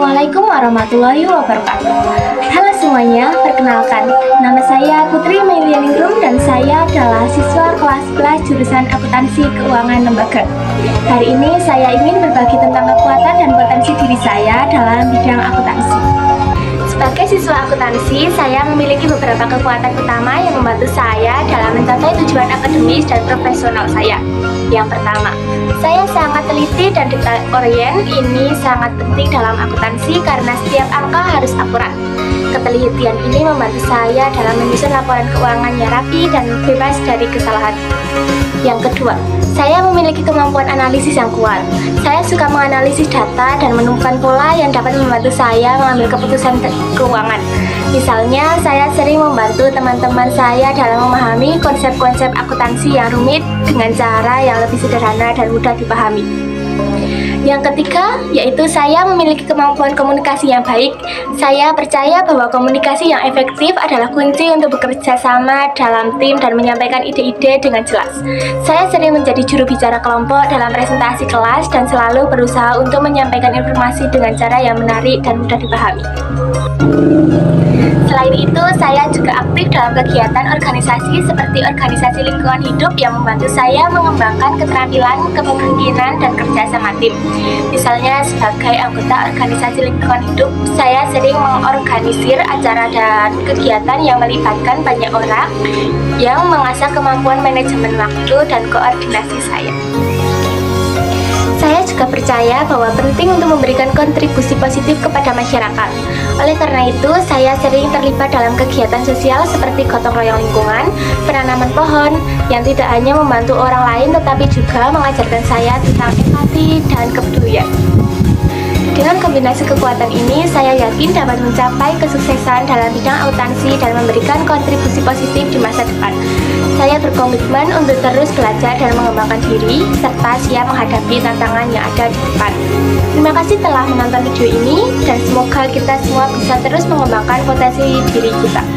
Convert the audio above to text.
Assalamualaikum warahmatullahi wabarakatuh. Halo semuanya, perkenalkan, nama saya Putri Melianingrum dan saya adalah siswa kelas 11 jurusan Akuntansi Keuangan Lembaga. Hari ini saya ingin berbagi tentang kekuatan dan potensi diri saya dalam bidang akuntansi. Sebagai siswa akuntansi, saya memiliki beberapa kekuatan utama yang membantu saya dalam mencapai tujuan akademis dan profesional saya. Yang pertama, saya sangat teliti dan detail orient. Ini sangat penting dalam akuntansi karena setiap angka harus akurat. Ketelitian ini membantu saya dalam menyusun laporan keuangan yang rapi dan bebas dari kesalahan. Yang kedua, saya memiliki kemampuan analisis yang kuat. Saya suka menganalisis data dan menemukan pola yang dapat membantu saya mengambil keputusan keuangan. Misalnya, saya sering membantu teman-teman saya dalam memahami konsep-konsep akuntansi yang rumit dengan cara yang lebih sederhana dan mudah dipahami. Yang ketiga, yaitu saya memiliki kemampuan komunikasi yang baik. Saya percaya bahwa komunikasi yang efektif adalah kunci untuk bekerja sama dalam tim dan menyampaikan ide-ide dengan jelas. Saya sering menjadi juru bicara kelompok dalam presentasi kelas dan selalu berusaha untuk menyampaikan informasi dengan cara yang menarik dan mudah dipahami. Selain itu, saya juga aktif dalam kegiatan organisasi seperti organisasi lingkungan hidup yang membantu saya mengembangkan keterampilan, kepemimpinan, dan kerja sama tim. Misalnya, sebagai anggota organisasi lingkungan hidup, saya sering mengorganisir acara dan kegiatan yang melibatkan banyak orang yang mengasah kemampuan manajemen waktu dan koordinasi saya. Saya juga percaya bahwa penting untuk memberikan kontribusi positif kepada masyarakat. Oleh karena itu, saya sering terlibat dalam kegiatan sosial seperti gotong royong lingkungan, penanaman pohon, yang tidak hanya membantu orang lain tetapi juga mengajarkan saya tentang empati dan kepedulian. Dengan kombinasi kekuatan ini, saya yakin dapat mencapai kesuksesan dalam bidang akuntansi dan memberikan kontribusi positif di masa depan. Saya berkomitmen untuk terus belajar dan mengembangkan diri, serta siap menghadapi tantangan yang ada di depan. Terima kasih telah menonton video ini, dan semoga kita semua bisa terus mengembangkan potensi diri kita.